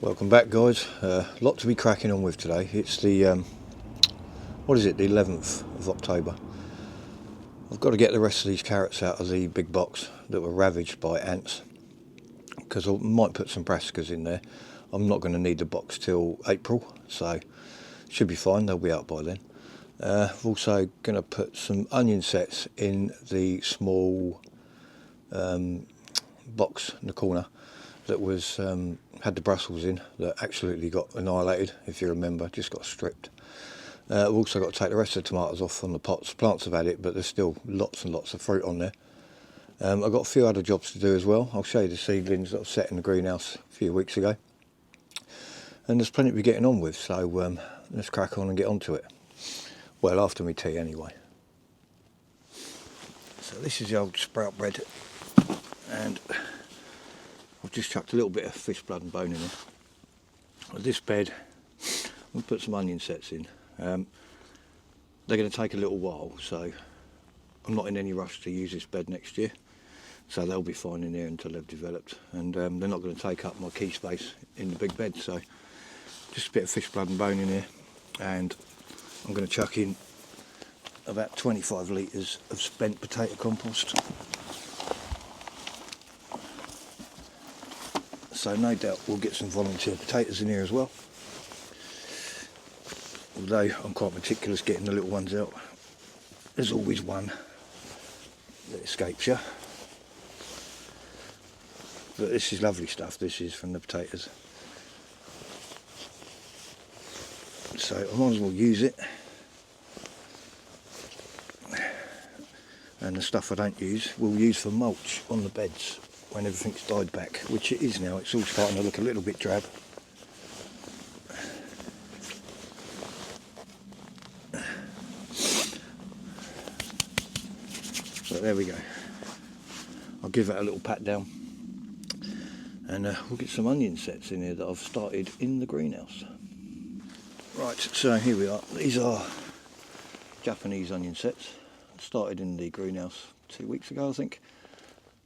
Welcome back, guys. Lot to be cracking on with today. It's the what is it, the 11th of October. I've got to get the rest of these carrots out of the big box that were ravaged by ants, because I might put some brassicas in there. I'm not going to need the box till April, so should be fine, they'll be out by then. I'm also going to put some onion sets in the small box in the corner that was had the Brussels in, that absolutely got annihilated, if you remember, just got stripped. I've also got to take the rest of the tomatoes off on the pots. Plants have had it, but there's still lots and lots of fruit on there. I've got a few other jobs to do as well. I'll show you the seedlings that I've set in the greenhouse a few weeks ago. And there's plenty to be getting on with, so let's crack on and get onto it. Well, after my tea anyway. So this is the old sprout bread, and I've just chucked a little bit of fish blood and bone in there. This bed, we'll put some onion sets in. They're going to take a little while, so I'm not in any rush to use this bed next year. So they'll be fine in there until they've developed, and they're not going to take up my key space in the big bed. So just a bit of fish blood and bone in here, and I'm going to chuck in about 25 litres of spent potato compost. So no doubt we'll get some volunteer potatoes in here as well. Although I'm quite meticulous getting the little ones out, there's always one that escapes you. But this is lovely stuff, this is from the potatoes. So I might as well use it. And the stuff I don't use, we'll use for mulch on the beds when everything's died back, which it is now. It's all starting to look a little bit drab. So there we go. I'll give that a little pat down, and we'll get some onion sets in here that I've started in the greenhouse. Right, so here we are. These are Japanese onion sets. I started in the greenhouse 2 weeks ago, I think.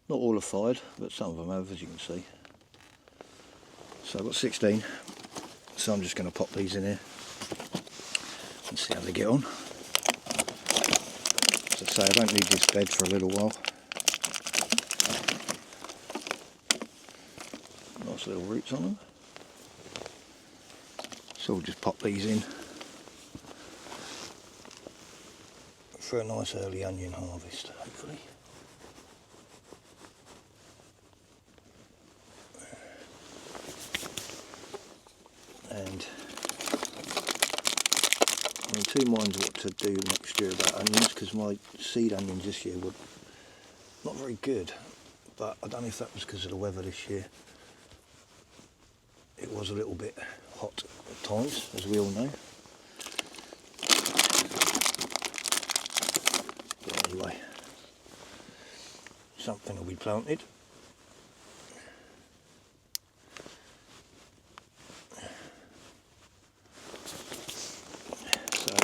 Not all have fired, but some of them have, as you can see. So I've got 16, so I'm just going to pop these in here and see how they get on. As I say, I don't need this bed for a little while. Nice little roots on them. So we'll just pop these in for a nice early onion harvest, hopefully. And I'm in two minds what to do next year about onions, because my seed onions this year were not very good, but I don't know if that was because of the weather this year. It was a little bit hot at times, as we all know. But anyway, something will be planted.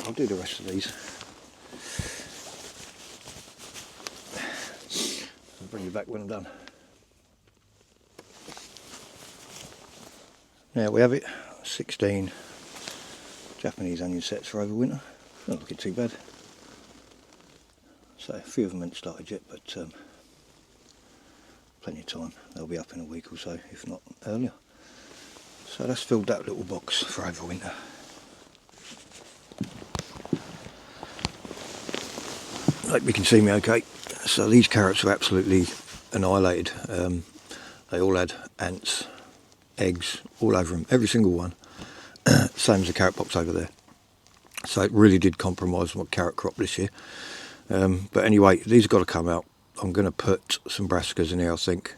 I'll do the rest of these. I'll bring you back when I'm done. There we have it, 16 Japanese onion sets for over winter. Not looking too bad. So a few of them haven't started yet, but plenty of time. They'll be up in a week or so, if not earlier. So that's filled that little box for over winter. Hope you can see me okay. So these carrots are absolutely annihilated. They all had ants, eggs all over them, every single one. Same as the carrot box over there. So it really did compromise my carrot crop this year. But anyway, these have got to come out. I'm going to put some brassicas in here, I think,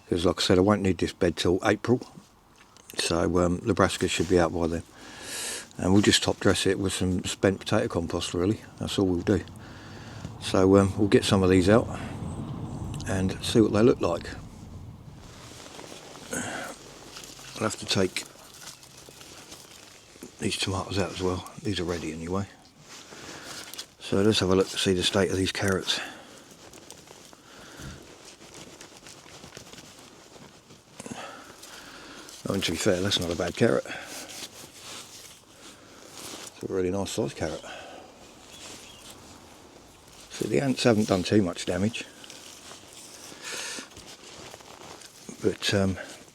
because like I said, I won't need this bed till April. So the brassicas should be out by then. And we'll just top dress it with some spent potato compost, really. That's all we'll do. So we'll get some of these out and see what they look like. I'll have to take these tomatoes out as well. These are ready anyway. So let's have a look to see the state of these carrots. mean, to be fair, that's not a bad carrot. It's a really nice sized carrot. So the ants haven't done too much damage, but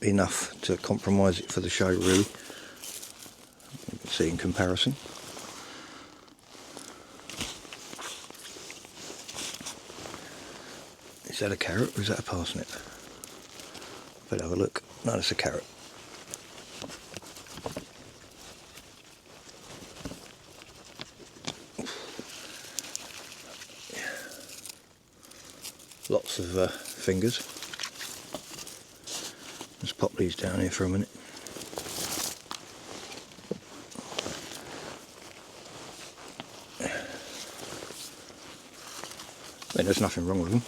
enough to compromise it for the show, really. You can see in comparison. Is that a carrot or is that a parsnip? Better have a look. No, that's a carrot. Lots of fingers. Let's pop these down here for a minute. I mean, there's nothing wrong with them.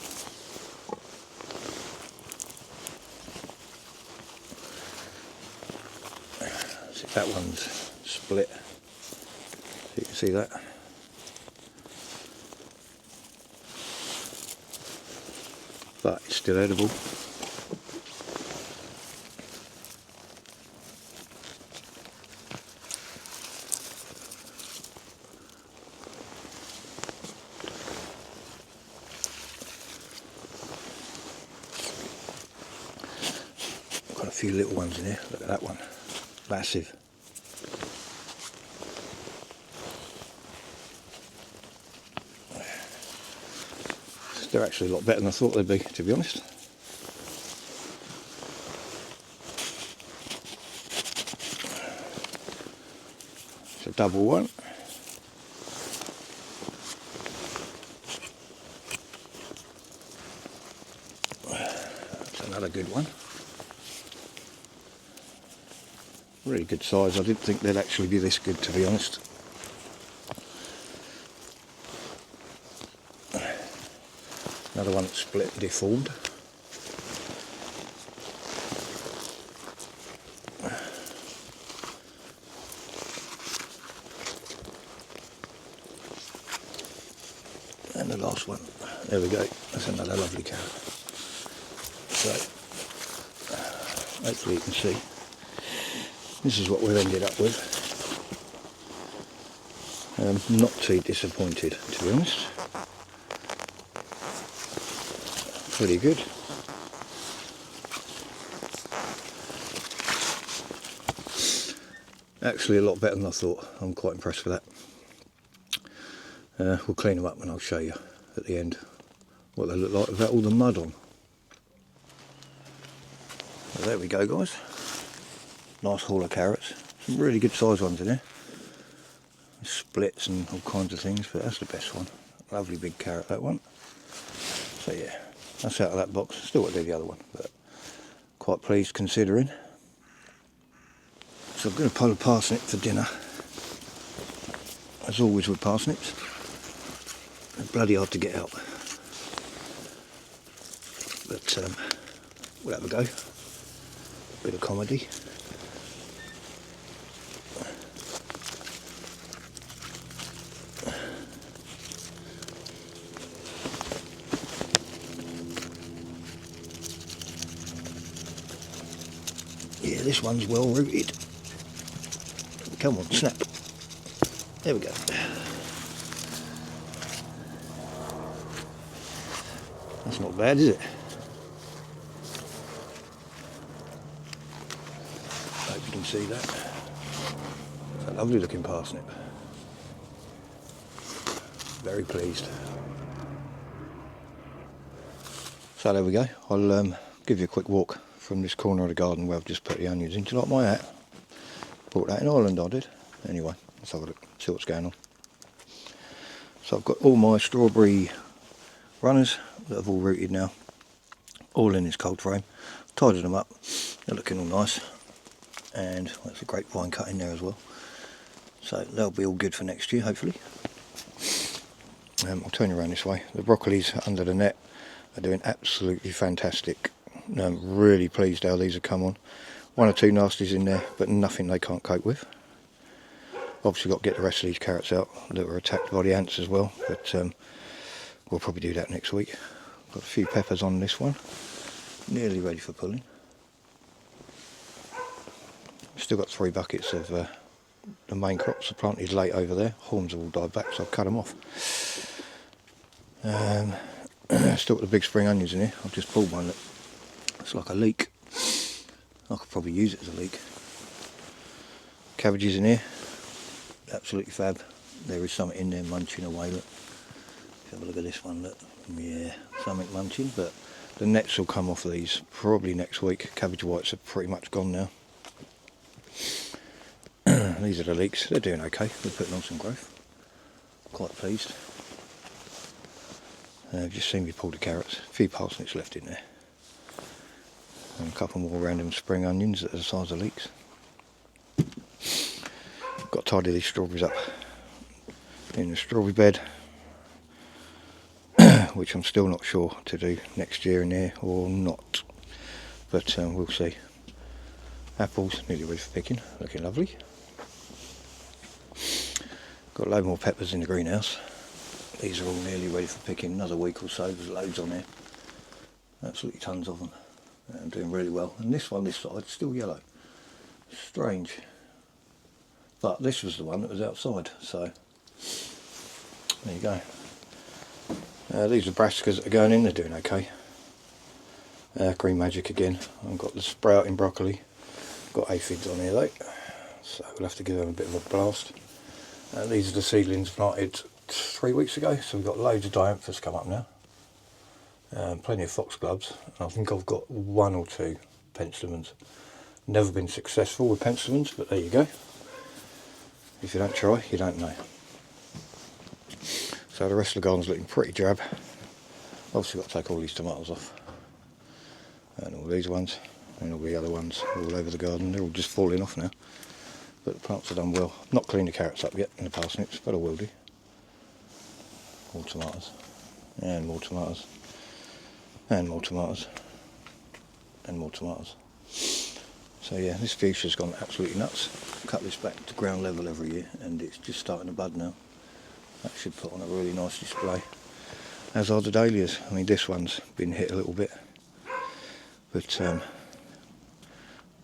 See, that one's split. So you can see that. But it's still edible. Got a few little ones in here. Look at that one. Massive. They're actually a lot better than I thought they'd be, to be honest. It's a double one. That's another good one. Really good size. I didn't think they'd actually be this good, to be honest. Another one that's split, deformed. And the last one. There we go. That's another lovely carrot. So, hopefully you can see. This is what we've ended up with. Not too disappointed, to be honest. Pretty good. Actually a lot better than I thought. I'm quite impressed with that. We'll clean them up and I'll show you at the end what they look like without all the mud on. So there we go, guys. Nice haul of carrots. Some really good sized ones in here. Splits and all kinds of things, but that's the best one. Lovely big carrot, that one. So yeah. That's out of that box. Still got to do the other one, but quite pleased considering. So I'm going to pull a parsnip for dinner. As always with parsnips, they're bloody hard to get out. But we'll have a go. Bit of comedy. Yeah, this one's well rooted. Come on, snap. There we go. That's not bad, is it? Hope you can see that. It's a lovely looking parsnip. Very pleased. So there we go. I'll give you a quick walk from this corner of the garden where I've just put the onions in. Do you like my hat? Bought that in Ireland, I did. Anyway, let's have a look, see what's going on. So I've got all my strawberry runners that have all rooted now, all in this cold frame. Tidied them up, they're looking all nice, and there's a grapevine cut in there as well. So they'll be all good for next year, hopefully. I'll turn you around this way. The broccolis under the net are doing absolutely fantastic. I'm really pleased how these have come on. One or two nasties in there, but nothing they can't cope with. Obviously got to get the rest of these carrots out that were attacked by the ants as well, but we'll probably do that next week. Got a few peppers on this one, nearly ready for pulling. still got 3 buckets of the main crops. I planted late over there. Horns have all died back, so I've cut them off. Still got the big spring onions in here. I've just pulled one that looks like a leek. I could probably use it as a leek. Cabbages in here, absolutely fab. There is something in there munching away. Look, have a look at this one. Look, yeah, something munching. But the nets will come off these probably next week. Cabbage whites are pretty much gone now. These are the leeks. They're doing okay. They're putting on some growth. Quite pleased. Just seen me pull the carrots. A few parsnips left in there. And a couple more random spring onions that are the size of leeks. Got to tidy these strawberries up in the strawberry bed, which I'm still not sure to do next year in here or not, but we'll see. Apples nearly ready for picking, looking lovely. Got a load more peppers in the greenhouse. These are all nearly ready for picking. Another week or so, there's loads on there. Absolutely tons of them. I'm doing really well. And this one, this side, still yellow. Strange. But this was the one that was outside, so there you go. These are brassicas that are going in, they're doing okay. Green Magic again. I've got the sprouting broccoli. Got aphids on here though, so we'll have to give them a bit of a blast. These are the seedlings planted 3 weeks ago, so we've got loads of dianthus come up now. Plenty of foxgloves. I think I've got 1 or 2 penstemons. Never been successful with penstemons, but there you go. If you don't try, you don't know. So the rest of the garden's looking pretty drab. Obviously got to take all these tomatoes off. And all these ones, and all the other ones all over the garden. They're all just falling off now. But the plants have done well. Not cleaned the carrots up yet and the parsnips, but I will do. More tomatoes. And more tomatoes. And more tomatoes. And more tomatoes. So yeah, this fuchsia's gone absolutely nuts. Cut this back to ground level every year and it's just starting to bud now. That should put on a really nice display. As are the dahlias. I mean, this one's been hit a little bit, but they're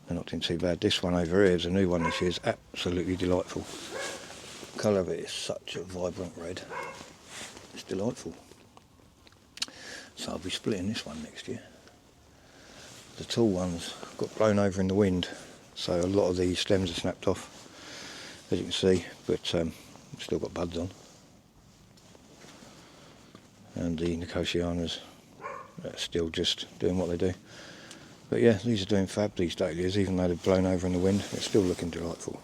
not doing too bad. This one over here is a new one this year. It's absolutely delightful. The colour of it is such a vibrant red. It's delightful. So I'll be splitting this one next year. The tall ones got blown over in the wind, so a lot of the stems are snapped off, as you can see, but still got buds on. And the Nicotianas are still just doing what they do. But yeah, these are doing fab, these dahlias, even though they've blown over in the wind, it's still looking delightful.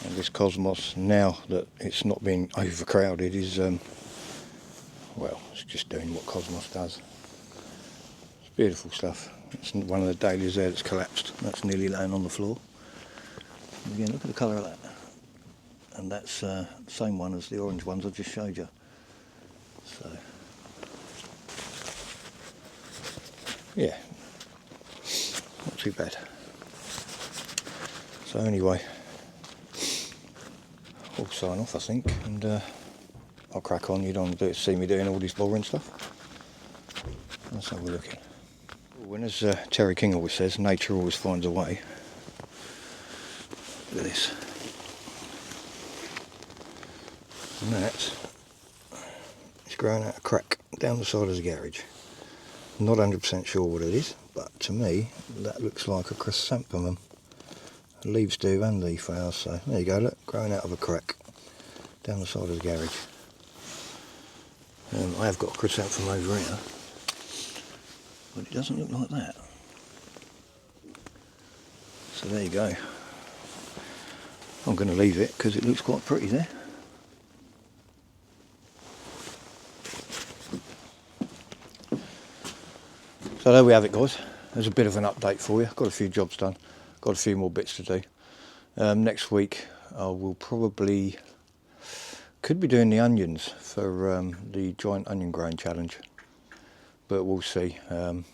And this cosmos, now that it's not being overcrowded, is well, it's just doing what cosmos does. It's beautiful stuff. It's one of the dahlias there that's collapsed. That's nearly laying on the floor. And again, look at the colour of that. And that's the same one as the orange ones I just showed you. So, yeah, not too bad. So anyway, we'll sign off I think, and I'll crack on. You don't want to see me doing all this boring stuff. That's how we're looking. When, as Terry King always says, nature always finds a way. Look at this. And that is growing out a crack down the side of the garage. Not 100% sure what it is, but to me that looks like a chrysanthemum. Leaves do and leaf flowers, so there you go, look, growing out of a crack down the side of the garage. I have got a chrysanthemum over here, but it doesn't look like that. So there you go. I'm going to leave it because it looks quite pretty there. So there we have it, guys. There's a bit of an update for you. Got a few jobs done. Got a few more bits to do. Next week I will probably could be doing the onions for the giant onion growing challenge, but we'll see. I'm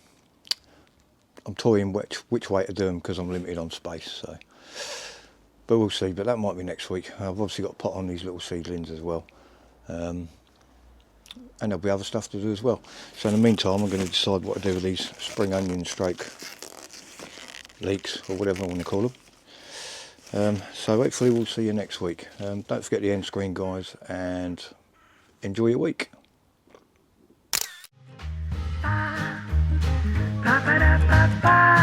toying which way to do them because I'm limited on space. So, but we'll see. But that might be next week. I've obviously got to pot on these little seedlings as well. And there'll be other stuff to do as well. So in the meantime, I'm going to decide what to do with these spring onion stroke leeks, or whatever I want to call them. So hopefully we'll see you next week. Don't forget the end screen, guys, and enjoy your week. Ba ba da ba ba.